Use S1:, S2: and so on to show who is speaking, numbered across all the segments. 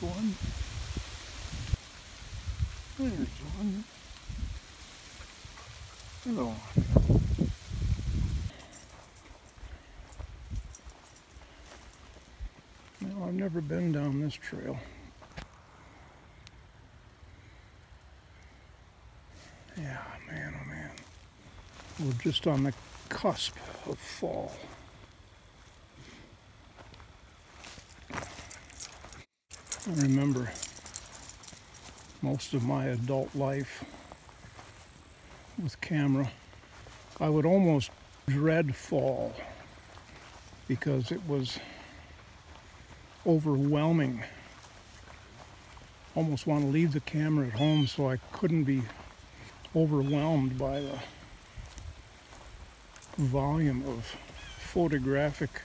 S1: one. There's one. Hello. Well, I've never been down this trail. Yeah, man, oh man. We're just on the cusp of fall. I remember most of my adult life with camera, I would almost dread fall because it was overwhelming. Almost want to leave the camera at home so I couldn't be overwhelmed by the volume of photographic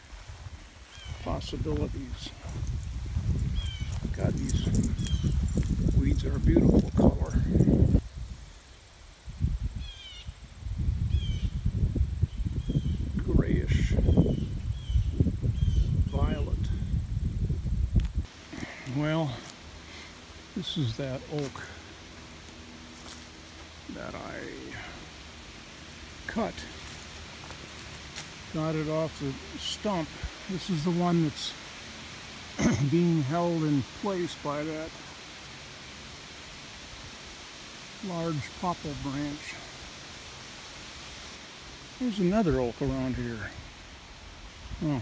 S1: possibilities. God, these weeds are a beautiful color. Grayish violet. Well, this is that oak that I cut. Got it off the stump. This is the one that's being held in place by that large popple branch. There's another oak around here. Oh.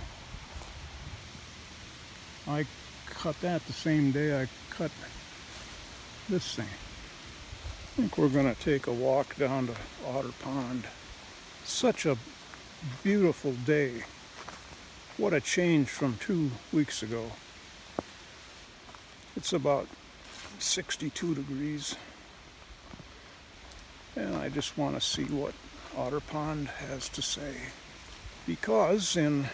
S1: I cut that the same day I cut this thing. I think we're going to take a walk down to Otter Pond. Such a beautiful day. What a change from 2 weeks ago. It's about 62 degrees. And I just want to see what Otter Pond has to say. Because in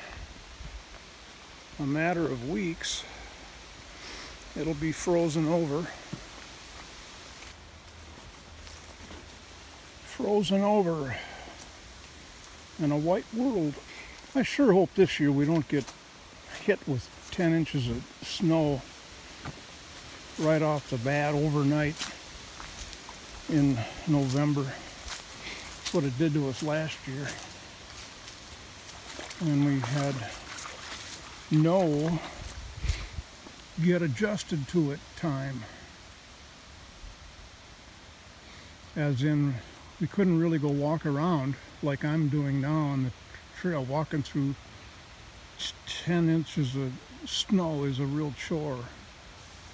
S1: a matter of weeks, it'll be frozen over. Frozen over in a white world. I sure hope this year we don't get hit with 10 inches of snow right off the bat overnight in November. That's what it did to us last year. And we had no get adjusted to it time. As in, we couldn't really go walk around like I'm doing now on the trail. Walking through 10 inches of snow is a real chore.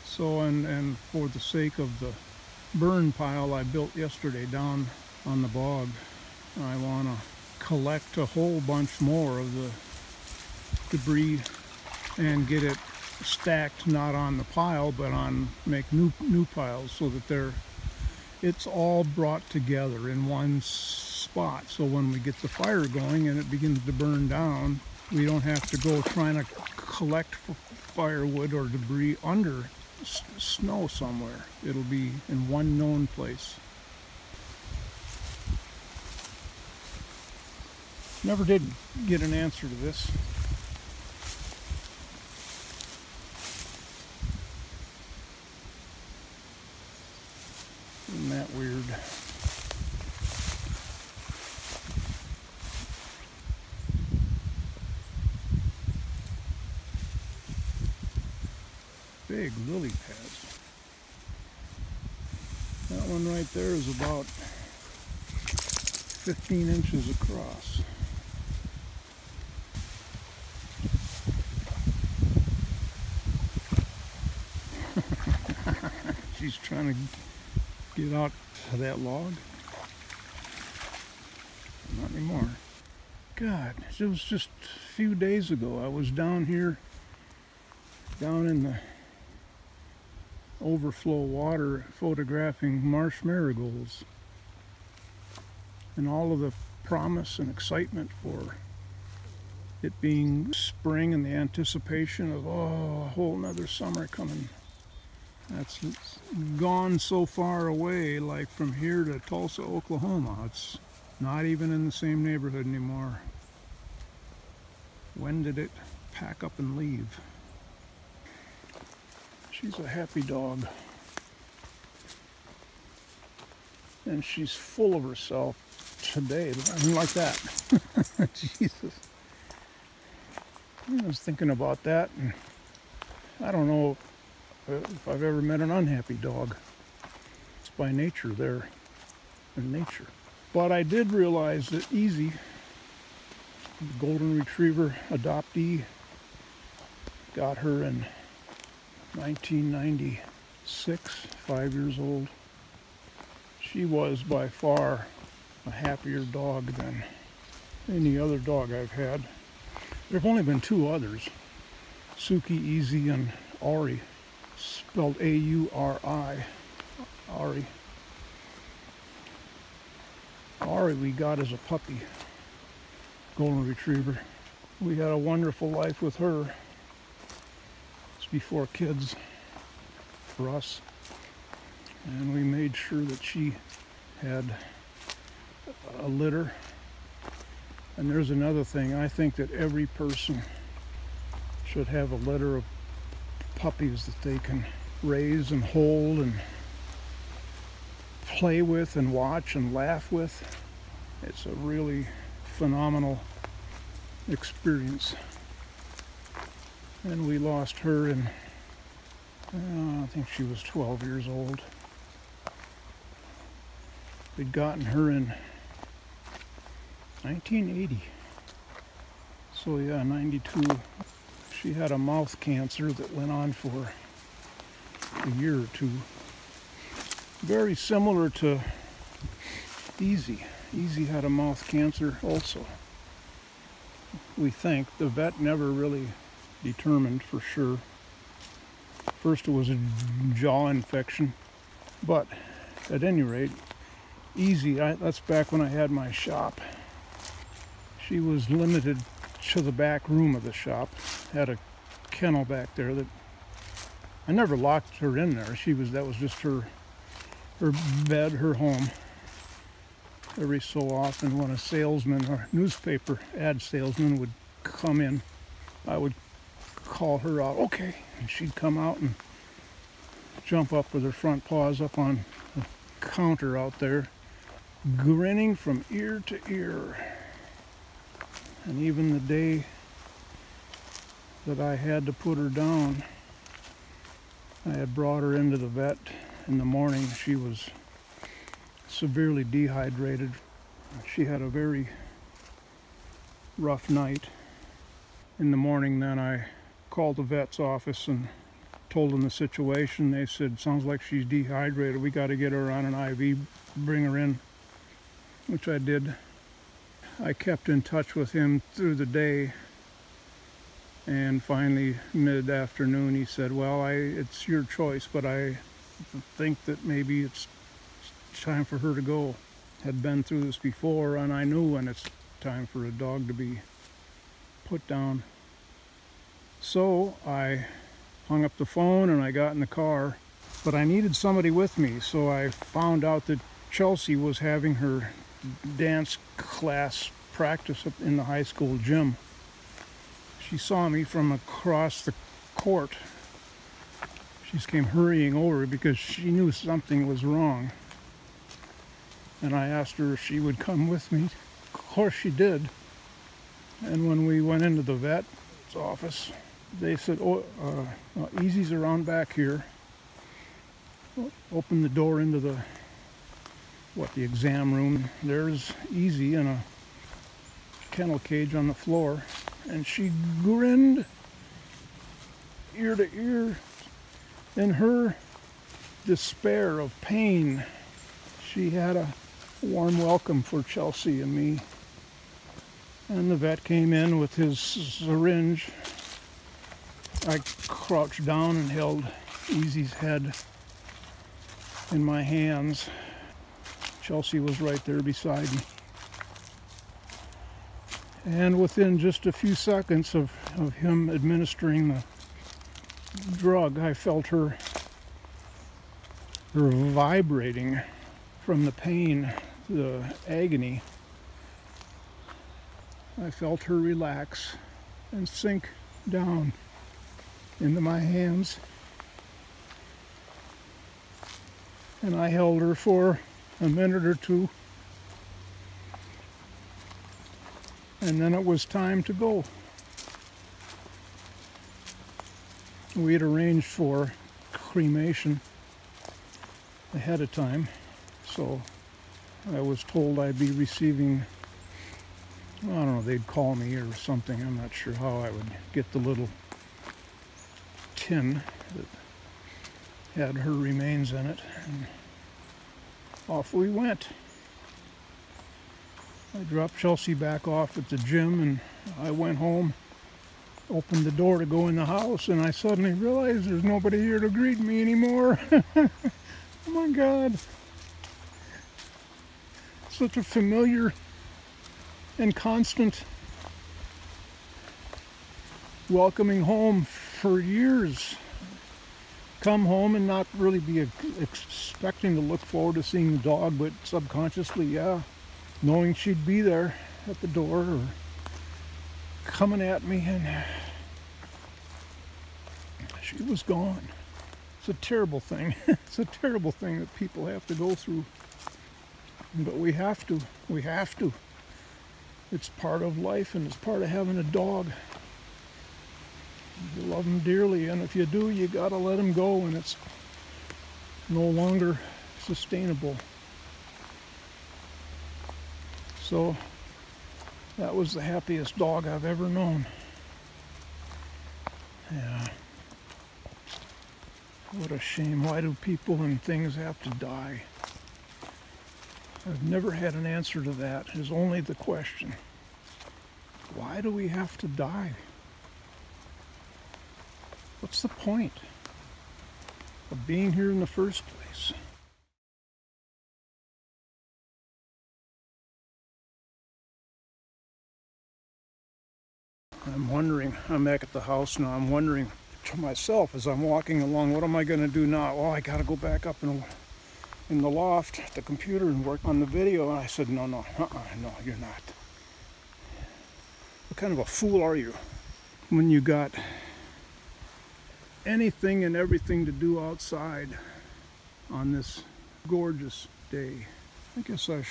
S1: So, and for the sake of the burn pile I built yesterday down on the bog, I want to collect a whole bunch more of the debris and get it stacked not on the pile but on make new piles so that it's all brought together in one spot. So when we get the fire going and it begins to burn down, we don't have to go trying to collect firewood or debris under snow somewhere. It'll be in one known place. Never did get an answer to this. Isn't that weird? Big lily pads. That one right there is about 15 inches across. She's trying to get out to that log. Not anymore. God, it was just a few days ago. I was down here, down in the overflow water, photographing marsh marigolds. And all of the promise and excitement for it being spring and the anticipation of, oh, a whole nother summer coming. That's gone so far away, like from here to Tulsa, Oklahoma. It's not even in the same neighborhood anymore. When did it pack up and leave? She's a happy dog. And she's full of herself today. I mean, like that. Jesus. I was thinking about that, and I don't know if I've ever met an unhappy dog. It's by nature there, in nature. But I did realize that Easy, the golden retriever adoptee, got her in 1996, 5 years old. She was by far a happier dog than any other dog I've had. There have only been two others, Suki, Easy, and Ari, spelled A-U-R-I, Ari. Ari we got as a puppy, golden retriever. We had a wonderful life with her. It's before kids for us. And we made sure that she had a litter. And there's another thing. I think that every person should have a litter of puppies that they can raise and hold and play with and watch and laugh with. It's a really phenomenal experience. And we lost her in, I think she was 12 years old. We'd gotten her in 1980. So yeah, 92. She had a mouth cancer that went on for a year or two. Very similar to Easy. Easy had a mouth cancer also. We think. The vet never really determined for sure. First it was a jaw infection, but at any rate, Easy, that's back when I had my shop. She was limited to the back room of the shop. Had a kennel back there that I never locked her in there. That was just her bed, her home. Every so often when a salesman or newspaper ad salesman would come in, I would call her out, okay, and she'd come out and jump up with her front paws up on the counter out there, grinning from ear to ear. And even the day that I had to put her down, I had brought her into the vet in the morning. She was severely dehydrated. She had a very rough night. In the morning then I called the vet's office and told them the situation. They said, sounds like she's dehydrated. We got to get her on an IV, bring her in, which I did. I kept in touch with him through the day, and finally mid-afternoon he said, well, it's your choice, but I think that maybe it's time for her to go. Had been through this before, and I knew when it's time for a dog to be put down. So I hung up the phone and I got in the car, but I needed somebody with me, so I found out that Chelsea was having her dance class practice up in the high school gym. She saw me from across the court. She just came hurrying over because she knew something was wrong. And I asked her if she would come with me. Of course she did. And when we went into the vet's office, they said, Easy's around back here. Opened the door into the exam room. There's Easy in a kennel cage on the floor, and she grinned ear to ear in her despair of pain. She had a warm welcome for Chelsea and me. And the vet came in with his syringe. I crouched down and held Easy's head in my hands. Chelsea was right there beside me. And within just a few seconds of him administering the drug, I felt her vibrating from the pain, the agony. I felt her relax and sink down into my hands. And I held her for a minute or two. And then it was time to go. We had arranged for cremation ahead of time, so I was told I'd be receiving, I don't know, they'd call me or something. I'm not sure how I would get the little tin that had her remains in it, and off we went. I dropped Chelsea back off at the gym, and I went home, opened the door to go in the house, and I suddenly realized there's nobody here to greet me anymore. Oh my God. Such a familiar and constant welcoming home for years. Come home and not really be expecting to look forward to seeing the dog, but subconsciously, yeah, knowing she'd be there at the door or coming at me, and she was gone. It's a terrible thing. It's a terrible thing that people have to go through. But we have to. We have to. It's part of life, and it's part of having a dog. You love them dearly, and if you do, you gotta let them go, and it's no longer sustainable. So that was the happiest dog I've ever known. Yeah. What a shame. Why do people and things have to die? I've never had an answer to that. It's only the question. Why do we have to die? What's the point of being here in the first place? I'm wondering, I'm back at the house now, I'm wondering to myself as I'm walking along, what am I going to do now? Well, I got to go back up in the loft at the computer and work on the video. And I said, no, no, you're not. What kind of a fool are you when you got anything and everything to do outside on this gorgeous day? I guess I'm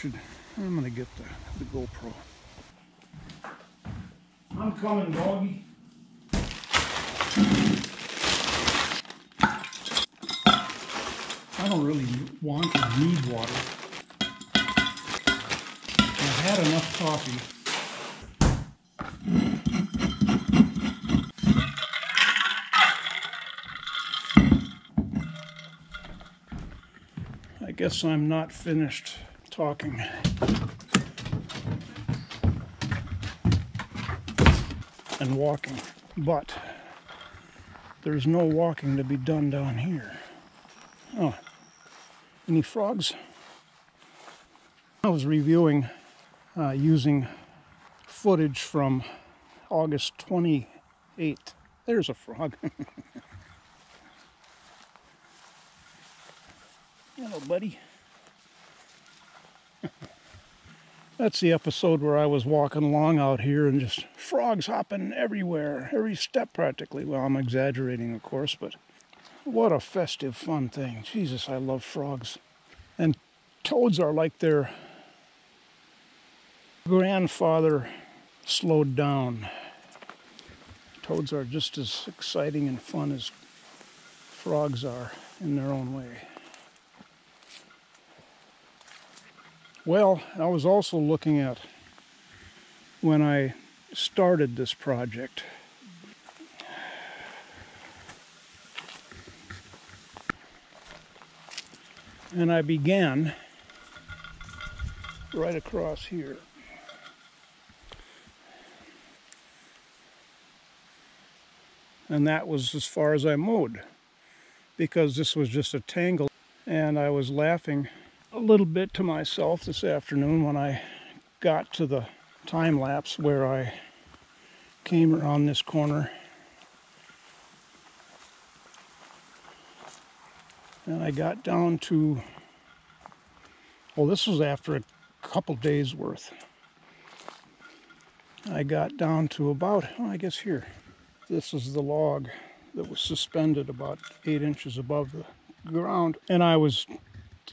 S1: going to get the GoPro. I'm coming, doggy. I don't really want or need water. I've had enough coffee. I guess I'm not finished talking. And walking, but there's no walking to be done down here. Oh, any frogs? I was reviewing using footage from August 28th. There's a frog. Hello, buddy. That's the episode where I was walking along out here and just frogs hopping everywhere, every step practically. Well, I'm exaggerating, of course, but what a festive, fun thing. Jesus, I love frogs. And toads are like their grandfather slowed down. Toads are just as exciting and fun as frogs are in their own way. Well, I was also looking at when I started this project. And I began right across here. And that was as far as I mowed, because this was just a tangle. And I was laughing a little bit to myself this afternoon when I got to the time lapse where I came around this corner. And I got down to, well, this was after a couple days worth. I got down to about, I guess here. This is the log that was suspended about 8 inches above the ground. And I was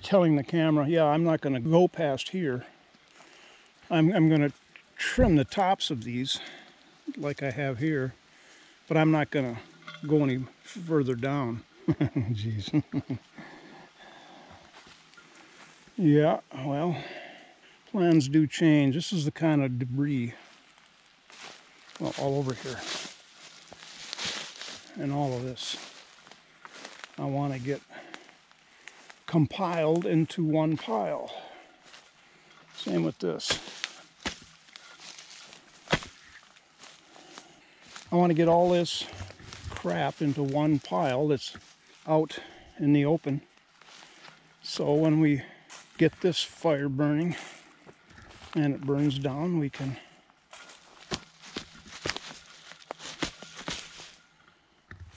S1: telling the camera, yeah, I'm not going to go past here. I'm going to trim the tops of these like I have here, but I'm not going to go any further down. Jeez. Yeah, well, plans do change. This is the kind of debris, well, all over here. And all of this I want to get compiled into one pile. Same with this. I want to get all this crap into one pile that's out in the open. So when we get this fire burning and it burns down, we can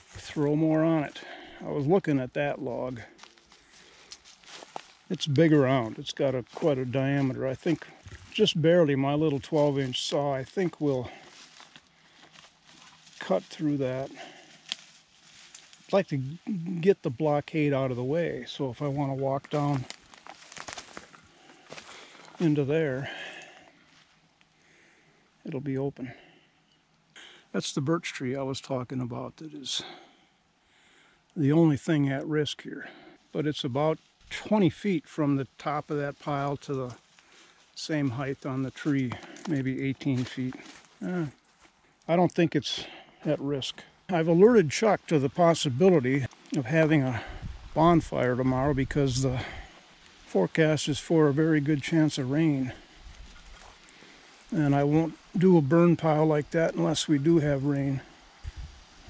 S1: throw more on it. I was looking at that log. It's big around. It's got quite a diameter. I think just barely my little 12-inch saw, I think, will cut through that. I'd like to get the blockade out of the way, so if I want to walk down into there, it'll be open. That's the birch tree I was talking about that is the only thing at risk here. But it's about 20 feet from the top of that pile to the same height on the tree, maybe 18 feet. I don't think it's at risk. I've alerted Chuck to the possibility of having a bonfire tomorrow because the forecast is for a very good chance of rain. And I won't do a burn pile like that unless we do have rain.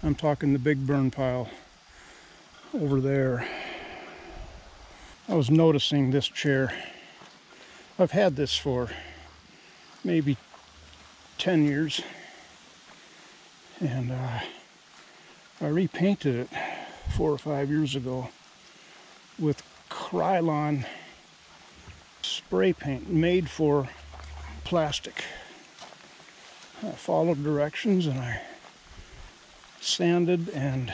S1: I'm talking the big burn pile over there. I was noticing this chair. I've had this for maybe 10 years. And I repainted it 4 or 5 years ago with Krylon spray paint made for plastic. I followed directions and I sanded and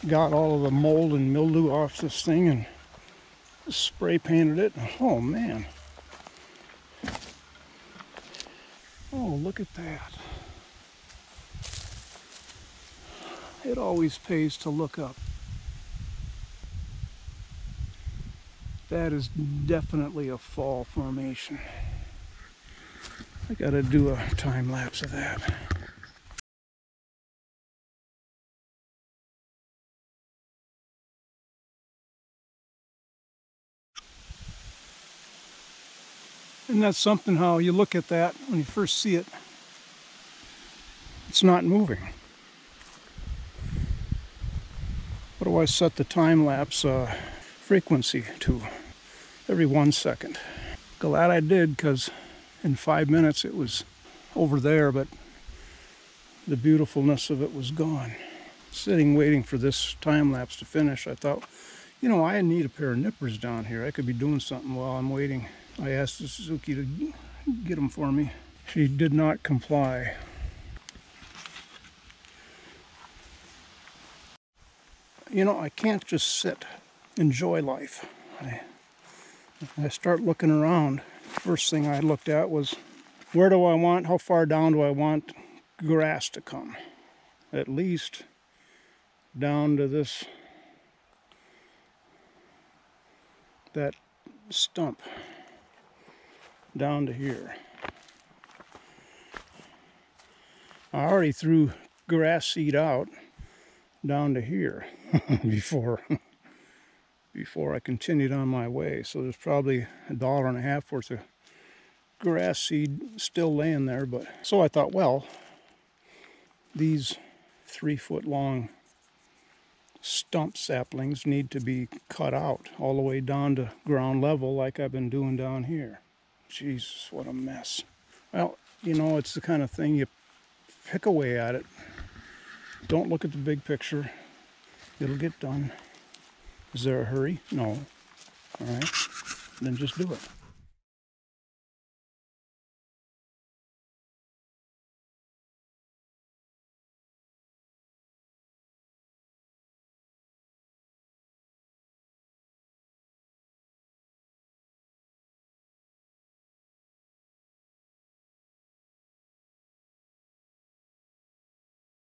S1: got all of the mold and mildew off this thing and spray painted it. Oh man. Oh, look at that. It always pays to look up. That is definitely a fall formation. I gotta do a time lapse of that. And that's something how you look at that when you first see it. It's not moving. What do I set the time lapse frequency to? Every 1 second. Glad I did, because in 5 minutes it was over there, but the beautifulness of it was gone. Sitting waiting for this time lapse to finish, I thought, you know, I need a pair of nippers down here. I could be doing something while I'm waiting. I asked Suzuki to get them for me. She did not comply. You know, I can't just sit, enjoy life. I start looking around. First thing I looked at was, how far down do I want grass to come? At least down to that stump, down to here. I already threw grass seed out down to here before I continued on my way. So there's probably $1.50 worth of grass seed still laying there. But so I thought, well, these 3-foot long stump saplings need to be cut out all the way down to ground level like I've been doing down here. Jesus, what a mess. Well, you know, it's the kind of thing you pick away at it. Don't look at the big picture. It'll get done. Is there a hurry? No. All right. Then just do it.